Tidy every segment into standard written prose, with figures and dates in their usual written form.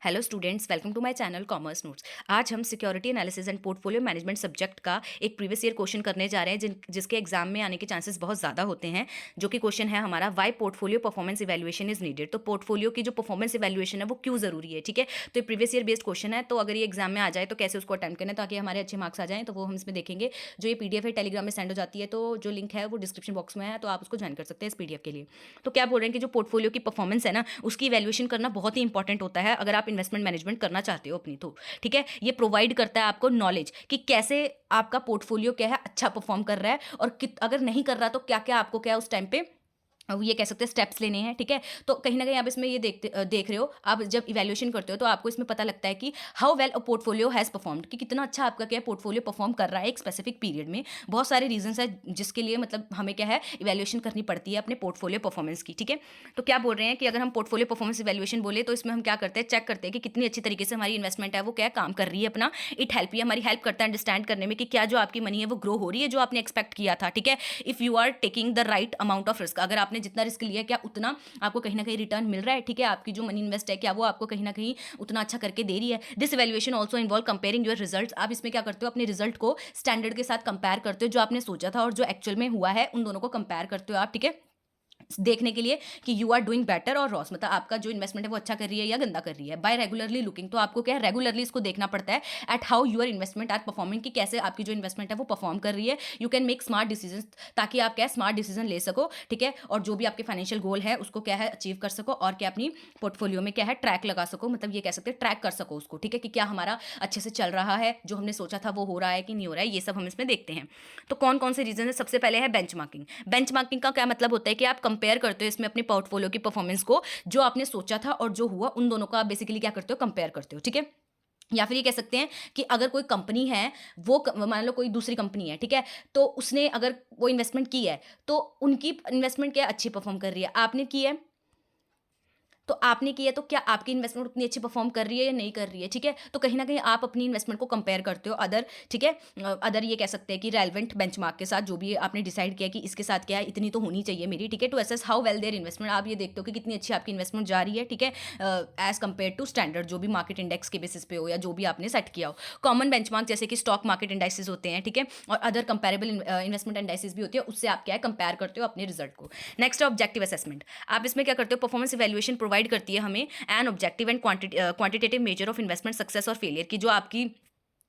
Hello students, welcome to my channel commerce notes. आज हम security analysis and portfolio management subject का एक previous year question करने जा रहे हैं जिसके एग्जाम में आने के चांसेस बहुत ज़्यादा होते हैं। जो कि क्वेश्चन है हमारा, why portfolio performance evaluation is needed. तो पोर्टफोलियो की जो परफॉर्मेंस इवैल्यूएशन है वो क्यों ज़रूरी है, ठीक है। तो ये प्रीवियस ईयर बेस्ड क्वेश्चन है, तो अगर ये एग्जाम में आ जाए तो कैसे उसको अटैम्प्ट करना है ताकि हमारे अच्छे मार्क्स आ जाएँ, तो वो हम इसमें देखेंगे। जो ये पीडीएफ है टेलीग्राम में सेंड हो जाती है, तो जो लिंक है वो डिस्क्रिप्शन बॉक्स में है, तो आप उसको ज्वाइन कर सकते हैं इस पीडीएफ के लिए। तो क्या बोल रहे हैं कि जो पोर्टफोलियो की परफॉर्मेंस है ना, उसकी इवैल्यूएशन करना बहुत ही इंपॉर्टेंट होता है अगर आप इन्वेस्टमेंट मैनेजमेंट करना चाहते हो अपनी। तो ठीक है, ये प्रोवाइड करता है आपको नॉलेज कि कैसे आपका पोर्टफोलियो क्या है, अच्छा परफॉर्म कर रहा है, और अगर नहीं कर रहा तो क्या क्या आपको क्या उस टाइम पे ये कह सकते हैं स्टेप्स लेने हैं, ठीक है। तो कहीं ना कहीं आप इसमें ये देख रहे हो, आप जब इवैल्यूएशन करते हो तो आपको इसमें पता लगता है कि how well a portfolio has performed, कि कितना अच्छा आपका क्या पोर्टफोलियो परफॉर्म कर रहा है एक स्पेसिफिक पीरियड में। बहुत सारे रीजंस है जिसके लिए मतलब हमें क्या है, इवैल्यूएशन करनी पड़ती है अपने पोर्टफोलियो परफॉर्मेंस की, ठीक है। तो क्या बोल रहे हैं कि अगर हम पोर्टफोलियो परफॉर्मेंस इवैल्यूएशन बोले तो इसमें हम क्या करते हैं, चेक करते हैं कि कितनी अच्छी तरीके से हमारी इन्वेस्टमेंट है वो क्या काम कर रही है अपना। इट हेल्प, ये हमारी हेल्प करता है अंडरस्टैंड करने में कि क्या जो आपकी मनी है वो ग्रो हो रही है जो आपने एक्सपेक्ट किया था, ठीक है। If you are taking the right amount of risk, अगर आपने जितना रिस्क लिया क्या उतना आपको कहीं ना कहीं रिटर्न मिल रहा है, ठीक है। आपकी जो मनी इन्वेस्ट है क्या वो आपको कहीं ना कहीं उतना अच्छा करके दे रही है। This valuation also involve comparing your result. आप इसमें क्या करते हो, अपने रिजल्ट को स्टैंडर्ड के साथ कंपेयर करते हो, जो आपने सोचा था और जो एक्चुअल में हुआ है उन दोनों को कंपेयर करते हो आप, ठीक है। देखने के लिए कि यू आर डूइंग बेटर और रॉस, मतलब आपका जो इन्वेस्टमेंट है वो अच्छा कर रही है या गंदा कर रही है। बाय रेगुलरली लुकिंग, तो आपको क्या है, रेगुलरली इसको देखना पड़ता है at how your investment are performing, कि कैसे आपकी जो इन्वेस्टमेंट है वो परफॉर्म कर रही है। You can make smart decision, ताकि आप क्या स्मार्ट डिसीजन ले सको, ठीक है। और जो भी आपके फाइनेंशियल गोल है उसको क्या है अचीव कर सको, और क्या अपनी पोर्टफोलियो में क्या है ट्रैक लगा सको, मतलब ये कह सकते हैं ट्रैक कर सको उसको, ठीक है, कि क्या हमारा अच्छे से चल रहा है, जो हमने सोचा था वो हो रहा है कि नहीं हो रहा है, ये सब हम इसमें देखते हैं। तो कौन कौन से रीजन है, सबसे पहले है बेंचमार्किंग। बेंचमार्किंग का क्या मतलब होता है कि आप कंपेयर करते हो इसमें अपने पोर्टफोलियो की परफॉर्मेंस को, जो आपने सोचा था और जो हुआ उन दोनों को आप बेसिकली क्या करते हो, कंपेयर करते हो, ठीक है। या फिर ये कह सकते हैं कि अगर कोई कंपनी है, वो मान लो कोई दूसरी कंपनी है, ठीक है, तो उसने अगर वो इन्वेस्टमेंट की है तो उनकी इन्वेस्टमेंट क्या अच्छी परफॉर्म कर रही है, आपने की है तो आपने की है, तो क्या आपकी इन्वेस्टमेंट उतनी अच्छी परफॉर्म कर रही है या नहीं कर रही है, ठीक है। तो कहीं ना कहीं आप अपनी इन्वेस्टमेंट को कंपेयर करते हो अदर, ठीक है, अदर ये कह सकते हैं कि रेलेवेंट बेंचमार्क के साथ, जो भी आपने डिसाइड किया कि इसके साथ क्या है, इतनी तो होनी चाहिए मेरी, ठीक है। To assess how well their investment, आप ये देखते हो कि कितनी अच्छी आपकी इन्वेस्टमेंट जा रही है, ठीक है, एज कम्पेयर टू स्टैंडर्ड, जो भी मार्केट इंडेक्स के बेसिस पे हो या जो भी आपने सेट किया हो। कॉमन बेंचमार्क जैसे कि स्टॉक मार्केट इंडाइसिस होते हैं, ठीक है, और अदर कंपेरेबल इन्वेस्टमेंट इंडाइसिस भी होती है, उससे आप क्या है कंपेयर करते हो अपने रिजल्ट को। नेक्स्ट है ऑब्जेक्टिव असेसमेंट। आप इसमें क्या करते हो, परफॉर्मेंस इवैल्यूएशन प्रोवाइड करती है हमें an objective and quantitative measure of investment success और फेलियर की, जो आपकी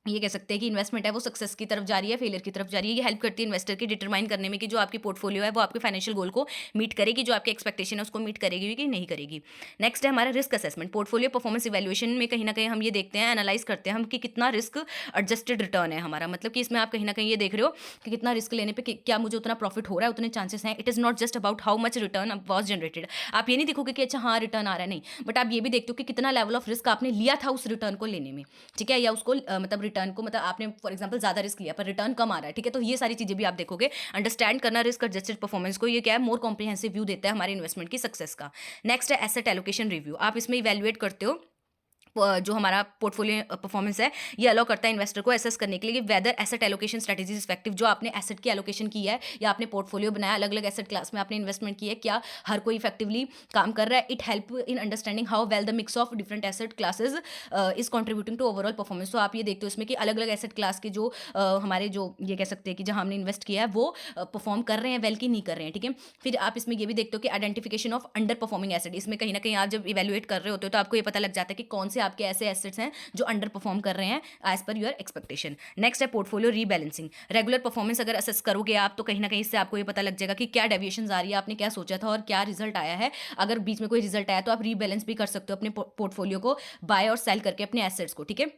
ये कह सकते हैं कि इन्वेस्टमेंट है वो सक्सेस की तरफ जा रही है, फेलियर की तरफ जा रही है। ये हेल्प करती है इन्वेस्टर की डिटरमाइन करने में कि जो आपकी पोर्टफोलियो है वो आपके फाइनेंशियल गोल को मीट करेगी, जो आपकी एक्सपेक्टेशन है उसको मीट करेगी कि नहीं करेगी। नेक्स्ट है हमारा risk assessment. Portfolio performance evaluation में कहीं ना कहीं हम ये देखते हैं, एनालाइज करते हैं हम कि कितना रिस्क एडजस्टेड रिटर्न है हमारा, मतलब कि इसमें आप कहीं ना कहीं ये देख रहे हो कि कितना रिस्क लेने पर क्या मुझे उतना प्रॉफिट हो रहा है, उतने चांसेस हैं। It is not just about how much return was generated. आप ये नहीं देखोगे कि अच्छा हाँ रिटर्न आ रहा है, नहीं, बट आप ये भी देखते हो कि कितना लेवल ऑफ रिस्क आपने लिया था उस रिटर्न को लेने में, ठीक है, या उसको मतलब रिटर्न को, मतलब आपने फॉर एग्जांपल ज़्यादा रिस्क लिया पर रिटर्न कम आ रहा है, ठीक है। तो ये सारी चीज़ें भी आप देखोगे। अंडरस्टैंड करना रिस्क एडजस्टेड परफॉर्मेंस को, ये क्या है, मोर कॉम्प्रिहेंसिव व्यू देता है हमारे इन्वेस्टमेंट की सक्सेस का। नेक्स्ट है एसेट एलोकेशन रिव्यू। आप इसमें इवैल्यूएट करते हो जो हमारा पोर्टफोलियो परफॉर्मेंस है, ये अलाउ करता है इन्वेस्टर को एसेस करने के लिए कि whether asset allocation strategy effective, जो आपने एसेट की एलोकेशन की है या आपने पोर्टफोलियो बनाया, अलग अलग एसेट क्लास में आपने इन्वेस्टमेंट की है, क्या हर कोई इफेक्टिवली काम कर रहा है। It help in understanding how well the mix of different asset classes is contributing to overall performance. तो आप ये देखते हो इसमें कि अलग अलग एसेट क्लास के जो हमारे जो ये कह सकते हैं कि जहाँ हमने इन्वेस्ट किया है वो परफॉर्म कर रहे हैं वेल की नहीं कर रहे हैं, ठीक है। फिर आप इसमें ये भी देखते हो कि identification of under performing asset. इसमें कहीं ना कहीं आप जब इवेल्युएट कर रहे होते हो तो आपको ये पता लग जाता है कि कौन से आपके ऐसे एसेट्स हैं जो अंडर परफॉर्म कर रहे हैं as per your expectation. Next है पोर्टफोलियो रीबैलेंसिंग। रेगुलर परफॉर्मेंस अगर असेस करोगे आप तो कहीं ना कहीं इससे आपको ये पता लग जाएगा कि क्या डेविएशन आ रही है, आपने क्या सोचा था और क्या रिजल्ट आया है। अगर बीच में कोई रिजल्ट आया तो आप रीबैलेंस भी कर सकते हो अपने पोर्टफोलियो को, बाय और सेल करके अपने एसेट्स को, ठीक है।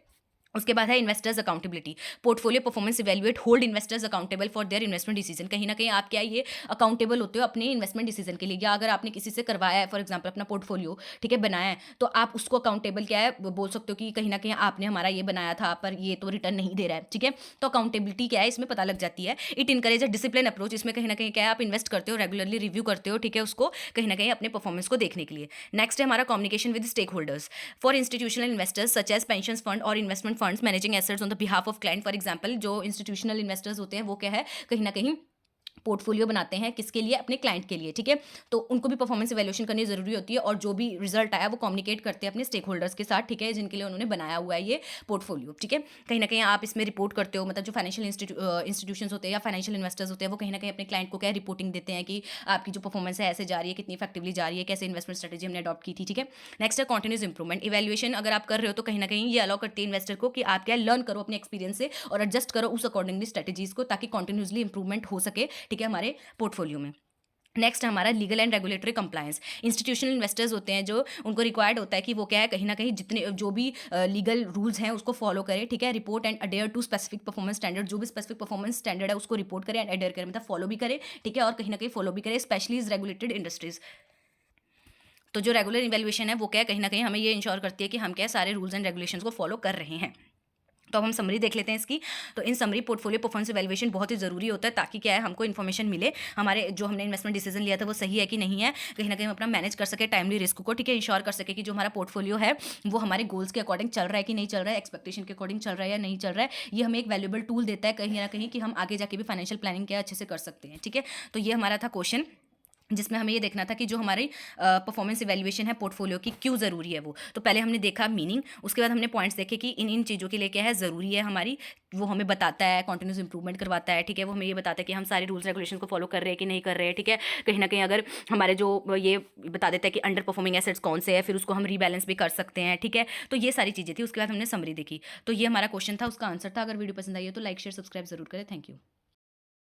उसके बाद है investors accountability. Portfolio performance evaluate hold investors accountable for their investment decision. कहीं ना कहीं आप क्या ये अकाउंटेबल होते हो अपने इन्वेस्टमेंट डिसीजन के लिए, या अगर आपने किसी से करवाया है फॉर एग्जांपल अपना पोर्टफोलियो, ठीक है, बनाया है, तो आप उसको अकाउंटेबल क्या है बोल सकते हो कि कहीं ना कहीं आपने हमारा ये बनाया था पर ये तो रिटर्न नहीं दे रहा है, ठीक है। तो अकाउंटेबिलिटी क्या है इसमें पता लग जाती है। It encourage a discipline approach. इसमें कहीं ना कहीं क्या है, आप इन्वेस्ट करते हो, रेगुलरली रिव्यू करते हो, ठीक है, उसको कहीं ना कहीं अपने परफॉर्मेंस को देखने के लिए। नेक्स्ट है हमारा communication with stakeholders. For institutional investors such as pension fund और investment funds managing assets on the behalf of client. For example जो इंस्टीट्यूशनल इन्वेस्टर्स होते हैं वो क्या है, कहीं ना कहीं पोर्टफोलियो बनाते हैं किसके लिए, अपने क्लाइंट के लिए, ठीक है। तो उनको भी परफॉर्मेंस इवैल्यूएशन करनी ज़रूरी होती है और जो भी रिजल्ट आया वो कम्युनिकेट करते हैं अपने स्टेक होल्डर्स के साथ, ठीक है, जिनके लिए उन्होंने बनाया हुआ है ये पोर्टफोलियो, ठीक है। कहीं ना कहीं आप इसमें रिपोर्ट करते हो, मतलब जो फाइनेंशियल इंस्टीट्यूशंस होते हैं या फाइनेंशियल इन्वेस्टर्स होते हैं वो कहीं ना कहीं अपने क्लाइंट को क्या रिपोर्टिंग देते हैं कि आपकी जो परफॉर्मेंस है ऐसे जा रही है, कितनी इफेक्टिवली जा रही है, कैसे इन्वेस्टमेंट स्ट्रेटेजी हमने अडॉप्ट की थी, ठीक है। नेक्स्ट है कॉन्टिन्यूस इंप्रूवमेंट। इवैल्यूएशन अगर आप कर रहे हो तो कहीं ना कहीं ये अलाउ करती है इन्वेस्टर को कि आप क्या लर्न करो अपने एक्सपीरियंस से और एडजस्ट करो उस अकॉर्डिंगली स्ट्रेटेजीज को, ताकि कॉन्टिन्यूसली इंप्रूवमेंट हो सके, ठीक है, हमारे पोर्टफोलियो में। नेक्स्ट हमारा legal and regulatory compliance. Institutional investors होते हैं जो उनको रिक्वायर्ड होता है कि वो क्या है, कहीं ना कहीं जितने जो भी लीगल रूल्स हैं उसको फॉलो करें, ठीक है। Report and adhere to specific performance standard, जो भी स्पेसिफिक परफॉर्मेंस स्टैंडर्ड है उसको रिपोर्ट करें एंड अडेयर करें, मतलब फॉलो भी करें, ठीक है, और कहीं ना कहीं फॉलो भी करें, स्पेशली इज रेगुलेटेड इंडस्ट्रीज। तो जो रेगुलर इवैल्यूएशन है वो क्या है, कहीं ना कहीं हमें ये इंश्योर करती है कि हम क्या सारे रूल्स एंड रेगुलेशंस को फॉलो कर रहे हैं। तो अब हम समरी देख लेते हैं इसकी। तो इन समरी पोर्टफोलियो परफॉर्मेंस इवैल्यूएशन बहुत ही ज़रूरी होता है, ताकि क्या है हमको इन्फॉर्मेशन मिले हमारे जो हमने इन्वेस्टमेंट डिसीजन लिया था वो सही है कि नहीं है, कहीं ना कहीं हम अपना मैनेज कर सके टाइमली रिस्क को, ठीक है, इंश्योर कर सके कि जो हमारा पोर्टफोलियो है वो हमारे गोल्स के अकॉर्डिंग चल रहा है कि नहीं चल रहा है, एक्सपेक्टेशन के अकॉर्डिंग चल रहा है या नहीं चल रहा है। ये हमें एक वैल्यूएबल टूल देता है कहीं ना कहीं कि हम आगे जाके भी फाइनेंशियल प्लानिंग क्या अच्छे से कर सकते हैं, ठीक है। तो ये हमारा था क्वेश्चन जिसमें हमें ये देखना था कि जो हमारी परफॉर्मेंस इवैल्यूएशन है पोर्टफोलियो की क्यों ज़रूरी है वो। तो पहले हमने देखा मीनिंग, उसके बाद हमने पॉइंट्स देखे कि इन इन चीज़ों के लिए क्या है ज़रूरी है हमारी, वो हमें बताता है, कॉन्टिन्यूस इंप्रूवमेंट करवाता है, ठीक है, वो हमें ये बताता है कि हम सारे रूल्स रेगुलेशन को फॉलो कर रहे हैं कि नहीं कर रहे हैं, ठीक है। कहीं ना कहीं अगर हमारे जो ये बता देता है कि अंडर परफॉर्मिंग एसेट्स कौन से हैं, फिर उसको हम रीबैलेंस भी कर सकते हैं, ठीक है। तो ये सारी चीज़ें थी, उसके बाद हमने समरी देखी। तो ये हमारा क्वेश्चन था, उसका आंसर था। अगर वीडियो पसंद आई है तो लाइक शेयर सब्सक्राइब जरूर करें। Thank you.